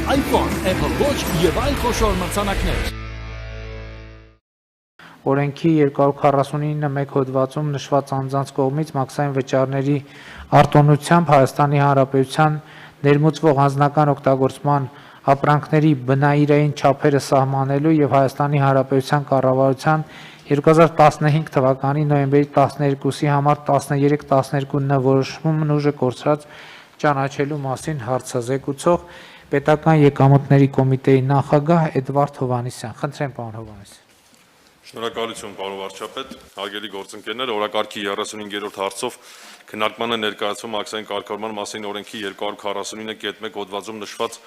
iPhone, Apple Watch եւ այլ խոշոր մրցանակներ։ Օրենքի 249(1) հոդվածում նշված անձանց կողմից մաքսային վճարների արտոնությամբ Հայաստանի Հանրապետության ներմուծվող անձնական օգտագործման ապրանքների բնայիրային չափերը սահմանելու եւ Հայաստանի Հանրապետության կառավարության 2015 թվականի նոյեմբերի 12-ի համար 1312N որոշումն ուժը կորցրած ճանաչելու մասին հարցազեկուցող Պետական եկամուտների կոմիտեի նախագահ Էդվարդ Հովհաննիսյան։ Խնդրեմ, պարոն Հովհաննիսյան։ Շնորհակալություն, պարոն վարչապետ, հարգելի գործընկերներ, օրակարգի 35-րդ հարցով քննարկման է ներկայացվում մաքսային կարգավորման մասին օրենքի 249(1) հոդվածում նշված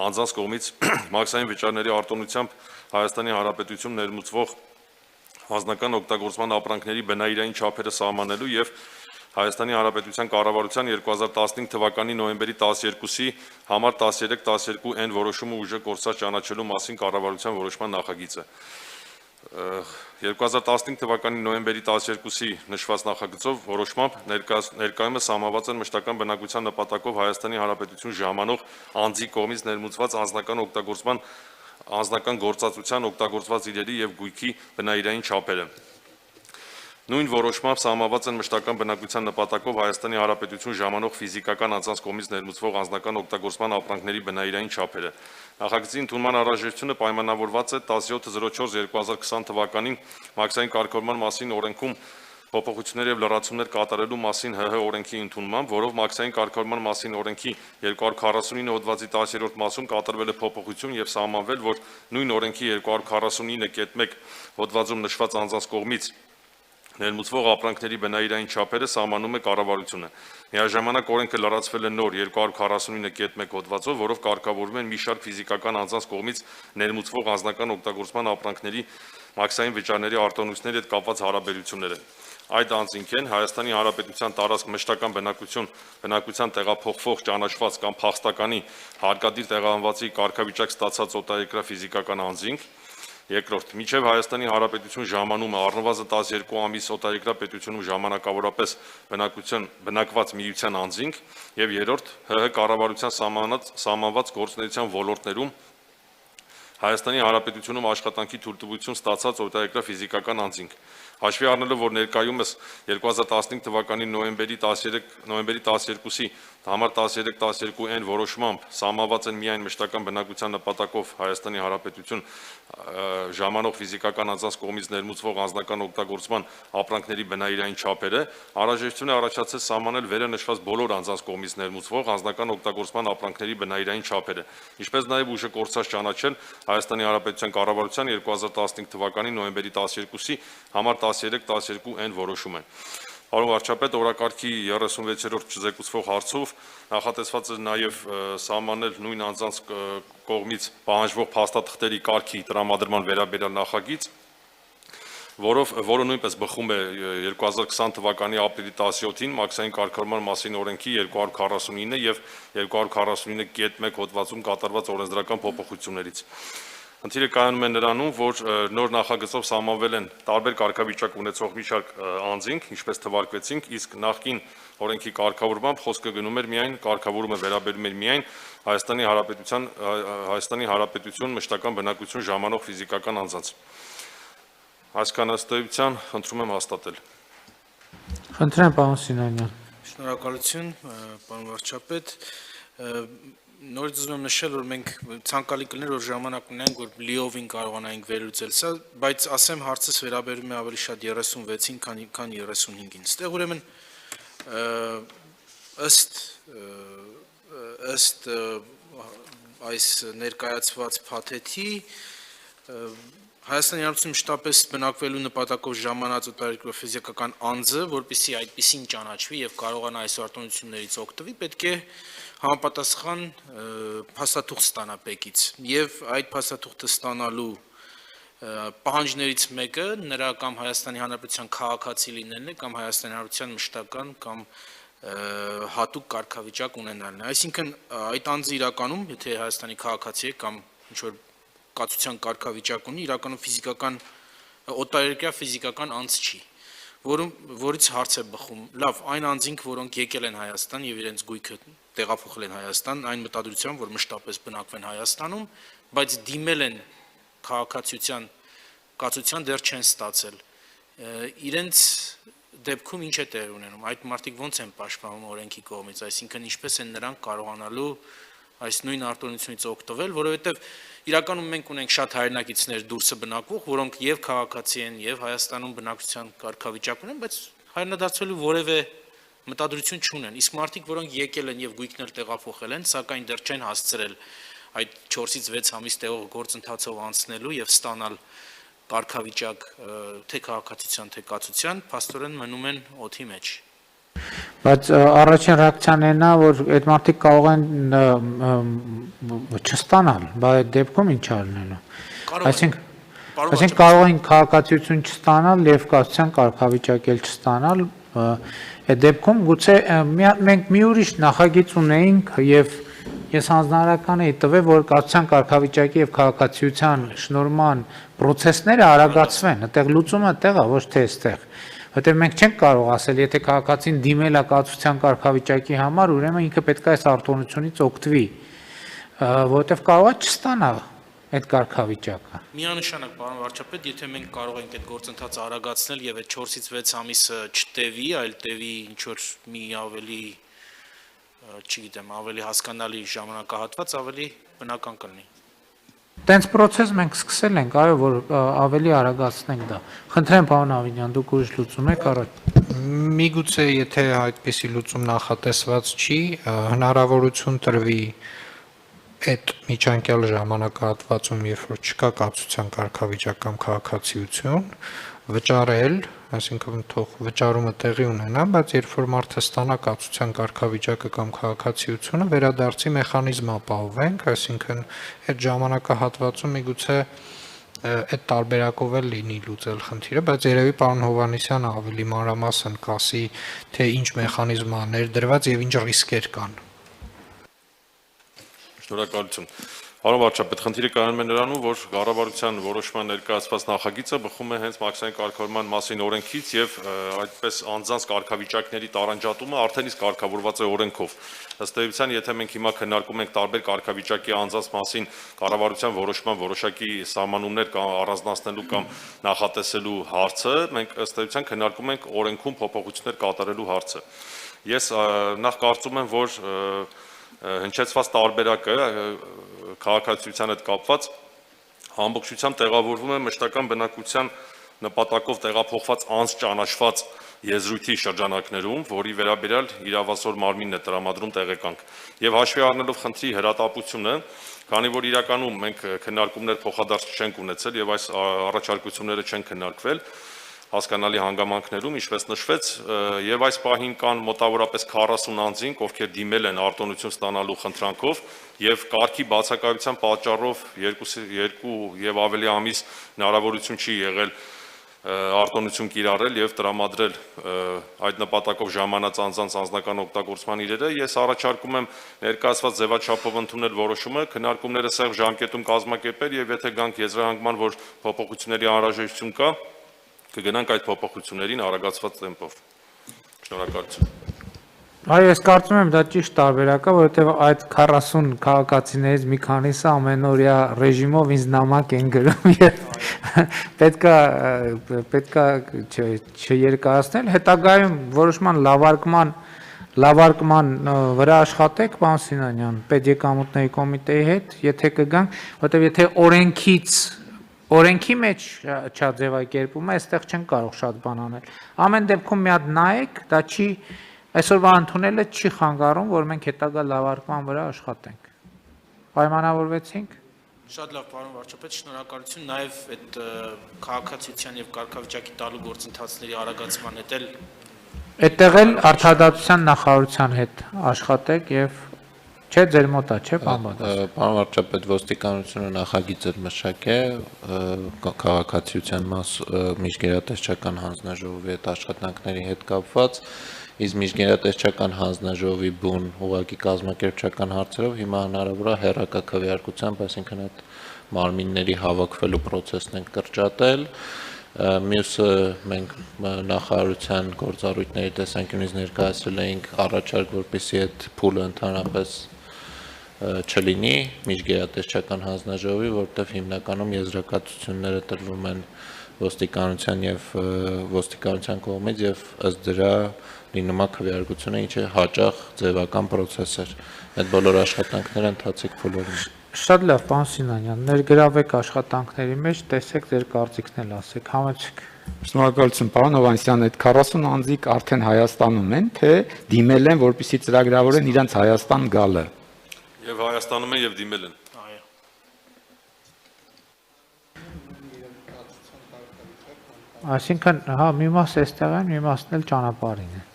անձանց կողմից մաքսային վճարների արտոնությամբ Հայաստանի Հանրապետություն ներմուծվող անձնական օգտագործման ապրանքների բնայիրային չափերը սահմանելու եւ Հայաստանի Հանրապետության կառավարության 2015 թվականի նոյեմբերի 12-ի համար 1312N որոշումը ուժը կորցրած ճանաչելու մասին կառավարության որոշման նախագիծը։ 2015 թվականի նոյեմբերի 12-ի նշված նախագծով որոշմամբ ներկայումս սահմանված են մշտական բնակության նպատակով Հայաստանի Հանրապետություն ժամանող անձի կողմից ներմուծված անձնական գործածության օգտագործված իրերի եւ գույքի բնայիրային չափերը։ Նույն որոշմամբ սահմանված են մշտական բնակության նպատակով Հայաստանի Հանրապետություն ժամանող ֆիզիկական անձանց կողմից ներմուծվող անձնական օգտագործման ապրանքների բնայիրային չափերը։ Նախագծի ընդունման անհրաժեշտությունը պայմանավորված է 1704/2020 թվականին մաքսային կարգավորման մասին օրենքում փոփոխություններ եւ լրացումներ կատարելու մասին ՀՀ օրենքի ընդունմամբ, որով մաքսային կարգավորման մասին օրենքի 249 հոդվածի 10-րդ մասում կատարվել է փոփոխություն եւ սահմանվել, որ նույն օրենքի 249(1) հոդվածում նշված անձանց կողմից ներմուծվող ապրանքների բնայիրային չափերը սահմանում է կառավարությունը։ Միաժամանակ օրենքը լրացվել է նոր 249(1) հոդվածով, որով կարգավորվում են մի շարք ֆիզիկական անձանց կողմից ներմուծվող անձնական օգտագործման ապրանքների մաքսային վճարների արտոնությունների հետ կապված հարաբերությունները։ Այդ անձինք են Հայաստանի Հանրապետության տարածք մշտական բնակության տեղափոխվող ճանաչված կամ փախստականի հարկադիր տեղահանվածի կարգավիճակ ստացած օտարերկրյա ֆիզիկական անձինք։ Երկրորդ, մինչև Հայաստանի Հանրապետություն ժամանումը առնվազն 12 ամիս օտարերկրյա պետությունում ժամանակավորապես բնակված միության անձինք, եւ երրորդ, ՀՀ կառավարության սահմանված գործունեության ոլորտներում Հայաստանի Հանրապետությունում աշխատանքի թույլտվություն ստացած օտարերկրյա ֆիզիկական անձինք։ Հաշվի առնելով, որ ներկայումս 2015 թվականի նոյեմբերի 12-ի համար 1312N որոշմամբ սահմանված են միայն մշտական բնակության նպատակով Հայաստանի Հանրապետություն ժամանող ֆիզիկական անձանց կողմից ներմուծվող անձնական օգտագործման ապրանքների բնայիրային չափերը, անհրաժեշտություն է առաջացել սահմանել վերը նշված բոլոր անձանց կողմից ներմուծվող անձնական օգտագործման ապրանքների բնայիրային չափերը, ինչպես նաև ուժը կորցրած ճանաչել Հայաստանի Հանրապետության կառավարության 2015 թվականի նոյեմբերի 12-ի համար 1312N որոշումը։ Պարոն վարչապետ, օրակարգի 36-րդ չզեկուցվող հարցով նախատեսված է նաև սահմանել նույն անձանց կողմից պահանջվող փաստաթղթերի կարգի տրամադրման վերաբերյալ նախագիծ, որը նույնպես բխում է 2020 թվականի ապրիլի 17-ին մաքսային կարգավորման մասին օրենքի 249 եւ 249(1) հոդվածում կատարված օրենսդրական փոփոխություններից։ Խնդիրը կայանում է նրանում, որ նոր նախագծով սահմանվել են տարբեր կարգավիճակ ունեցող մի շարք անձինք, ինչպես թվարկվեցինք, իսկ նախկին օրենքի կարգավորմամբ խոսքը գնում էր միայն կարգավորումը վերաբերում էր միայն Հայաստանի Հանրապետություն մշտական բնակություն ժամանող ֆիզիկական անձանց։ Այսքան ըստեյության խնդրում եմ հաստատել։ Խնդրեմ, պարոն Սինանյան։ Շնորհակալություն, պարոն վարչապետ։ Նորից ուզում եմ նշել, որ մենք ցանկալի կլիներ, որ ժամանակ ունենք, որ լիովին կարողանայինք վերլուծել սա, բայց ասեմ հարցս վերաբերում է ավելի շատ 36-ին, քան 35-ին։ Ստեղ ուրեմն ըստ այս ներկայացված փաթեթի Հայաստանի Հանրապետություն մշտապես բնակվելու նպատակով ժամանած օտարերկրյա ֆիզիկական անձը, որպեսզի այդպիսին ճանաչվի եւ կարողանա այս արտոնություններից օգտվի, պետք է համապատասխան փաստաթուղթ ստանա ՊԵԿ-ից եւ այդ փաստաթուղթը ստանալու պահանջներից մեկը նրա կամ Հայաստանի Հանրապետության քաղաքացի լինելն է կամ Հայաստանի Հանրապետության մշտական կամ հատուկ կարգավիճակ ունենալն է։ Այսինքն այդ անձը իրականում, եթե Հայաստանի քաղաքացի է կամ ինչ որ կացության կարգավիճակ ունի, իրականում օտարերկրյա ֆիզիկական անձ չի, որից հարց է բխում։ Լավ, այն անձինք, որոնք եկել են Հայաստան եւ իրենց գույքը տեղափոխել են Հայաստան, այն մտադրությամբ, որ մշտապես բնակվեն Հայաստանում, բայց դիմել են քաղաքացիության կացության դեռ չեն ստացել։ Իրենց դեպքում ինչ է տեղ ունենում։ Այդ մարդիկ ո՞նց են պաշտպանվում օրենքի կողմից, այսինքն ինչպես են նրանք կարողանալու այս նույն արտոնությունից օգտվել, որովհետև իրականում մենք ունենք շատ հայրենակիցներ դուրսը բնակվող, որոնք եւ քաղաքացի են, եւ Հայաստանում բնակչության կարգավիճակ ունեն, բայց հայրենադարձվելու որևէ մտադրություն չունեն։ Իսկ մարդիկ, որոնք եկել են եւ գույքներ տեղափոխել են, սակայն դեռ չեն հասցրել այդ 4-ից 6 ամիս տեղող գործընթացով անցնելու եւ ստանալ կարգավիճակ թե քաղաքացիության, թե կացության, փաստորեն մնում են օդի մեջ։ Բայց առաջին ռեակցիան այն է, որ այդ մարդիկ կարող են չստանալ, բայց այդ դեպքում ինչ արնելու։ Այսինքն կարող են քաղաքացիություն չստանալ եւ կացության կարգավիճակ էլ չստանալ, այդ դեպքում գուցե մենք մի ուրիշ նախագիծ ունեինք եւ ես հանձնարարական էի տվել, որ կացության կարգավիճակի եւ քաղաքացիության շնորհման process-ները արագացվեն, այդտեղ լուծումը այդտեղ է, ոչ թե այստեղ։ Որտեղ մենք չենք կարող ասել, եթե քաղաքացին դիմել է կացության կարգավիճակի համար, ուրեմն ինքը պետք է այս արտոնությունից օգտվի, որովհետև կարող է չստանալ այդ կարգավիճակը։ Միանշանակ, պարոն վարչապետ, եթե մենք կարող ենք այդ գործընթացը արագացնել եւ այդ 4-ից 6 ամիսը չտևի, այլ տևի ինչ որ մի ավելի, չգիտեմ, ավելի հասկանալի ժամանակահատված, ավելի բնական կլինի։ Տենց process մենք սկսել ենք, այո, որ ավելի արագացնենք դա։ Խնդրեմ, պարոն Ավինյան, դուք ուրիշ լուծում եք առաջ։ Միգուցե եթե այդպիսի լուծում նախատեսված չի, հնարավորություն տրվի այդ միջանկյալ ժամանակահատվածում, երբ որ չկա կացության կարգավիճակ կամ քաղաքացիություն, վճարել, այսինքն թող վճարումը տեղի ունենա, բայց երբ որ մարդը ստանա կացության կարգավիճակը կամ քաղաքացիությունը, վերադարձի մեխանիզմ ապահովենք, այսինքն այդ ժամանակահատվածում միգուցե այդ տարբերակով էլ լինի լուծել խնդիրը, բայց երևի պարոն Հովհաննիսյանը ավելի մանրամասն կասի, թե ինչ մեխանիզմ է ներդրված եւ ինչ ռիսկեր կան։ Շնորհակալություն։ Պարոն վարչապետ, խնդիրը կայանում է նրանում, որ կառավարության որոշման ներկայացված նախագիծը բխում է հենց մաքսային կարգավորման մասին օրենքից եւ այդպես անձանց կարգավիճակների տարանջատումը արդեն իսկ կարգավորված է օրենքով։ Ըստ էության, եթե մենք հիմա քննարկում ենք տարբեր կարգավիճակի անձանց մասին կառավարության որոշման որոշակի սահմանումներ առանձնացնելու կամ նախատեսելու հարցը, մենք ըստ էության քննարկում ենք օրենքում փոփոխություններ կատարելու հարցը։ Ես նախ կարծում եմ, որ հնչեցված տարբերակը քաղաքացիության հետ կապված ամբողջությամբ տեղավորվում է մշտական բնակության նպատակով տեղափոխված անձ ճանաչված եզրույթի շրջանակներում, որի վերաբերյալ իրավասոր մարմինն է տրամադրում տեղեկանք։ Եվ հաշվի առնելով խնդրի հրատապությունը, քանի որ իրականում մենք քննարկումներ փոխադարձ չենք ունեցել եւ այս առաջարկությունները չեն քննարկվել, հասկանալի հանգամանքներում, ինչպես նշվեց, եւ այս պահին կան մոտավորապես 40 անձինք, ովքեր դիմել են արտոնություն ստանալու խնդրանքով եւ կարգի բացակայության պատճառով 2 եւ ավելի ամիս հնարավորություն չի եղել արտոնություն կիրառել եւ տրամադրել այդ նպատակով ժամանած անձանց անձնական օգտագործման իրերը, ես առաջարկում եմ ներկայացված ձևաչափով ընդունել որոշումը, քննարկումները սեղ ժամկետում կազմակերպել եւ եթե գանք եզրահանգման, որ փոփոխությունների անհրաժեշտություն կա, կգնանք այդ փոփոխություններին արագացված տեմպով։ Շնորհակալություն։ Այո, ես կարծում եմ դա ճիշտ տարբերակ է, որովհետև այդ 40 քաղաքացիներից մի քանիսը ամենօրյա ռեժիմով ինձ նամակ են գրում եւ պետքա չերկարացնել, հետագայում որոշման լավարկման վրա աշխատեք, պարոն Սինանյան, պետեկամուտների կոմիտեի հետ, եթե կգանք, որովհետև եթե օրենքի մեջ չաձևակերպում է, այստեղ չեն կարող շատ բան անել։ Ամեն դեպքում մի հատ նայեք, դա չի այսօրվա ընդունելը չի խանգարում, որ մենք հետագա լավարկման վրա աշխատենք։ Պայմանավորվեցինք։ Շատ լավ, պարոն վարչապետ, շնորհակալություն, նաև այդ քաղաքացիության եւ կարգավիճակի տալու գործընթացների արագացման հետ էլ այդտեղ էլ արդարադատության նախարարության հետ աշխատեք եւ չէ ձեր մոտ է, չէ, պարոն Պարոն վարչապետ, ոստիկանությունը նախագիծ էր մշակե քաղաքացիության միջգերատեսչական հանձնաժողովի հետ աշխատանքների հետ կապված, իսկ միջգերատեսչական հանձնաժողովի բուն ուղղակի կազմակերպչական հարցերով հիմա հնարավոր է հեռակա քվեարկությամբ, այսինքն այդ մարմինների հավաքվելու process-ն ենք կրճատել, Մյուսը մենք նախարարության գործառույթների տեսանկյունից ներկայացրել էինք առաջարկ, որպեսզի այդ փուլը ընդհանրապես չլինի միջգերատեսչական հանձնաժողովի, որտեղ հիմնականում եզրակացությունները տրվում են ոստիկանության կողմից եւ ըստ դրա լինում է քվեարկությունը, ինչը հաճախ ձևական process էր։ Այդ բոլոր աշխատանքները ընթացիկ փուլերում։ Շատ լավ, պարոն Սինանյան, ներգրավեք աշխատանքների մեջ, տեսեք ձեր կարծիքն էլ ասեք, համեցեք։ Շնորհակալություն, պարոն Հովհաննիսյան, այդ 40 անձիկ արդեն Հայաստանում են, թե դիմել են, որպեսզի ծրագրավորեն իրենց Հայաստան գալը։ Եվ Հայաստանում են եւ դիմել են։ Այո։ Այսինքն, հա, մի մաս էստեղ են, մի մասն էլ ճանապարհին են։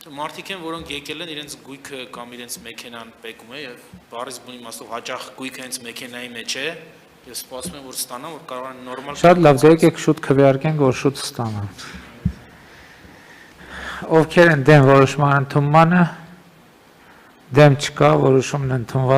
Մարդիկ են, որոնք եկել են, իրենց գույքը կամ իրենց մեքենան պեկում է եւ բարից բունի իմաստով հաճախ գույքը հենց մեքենայի մեջ է եւ սպասում են, որ ստանան, որ կարողան նորմալ։ Շատ լավ, դե եկեք շուտ քվեարկենք, որ շուտ ստանան։ Ովքեր են դեմ որոշման ընդունմանը, դեմ չկա, որոշումն ընդունված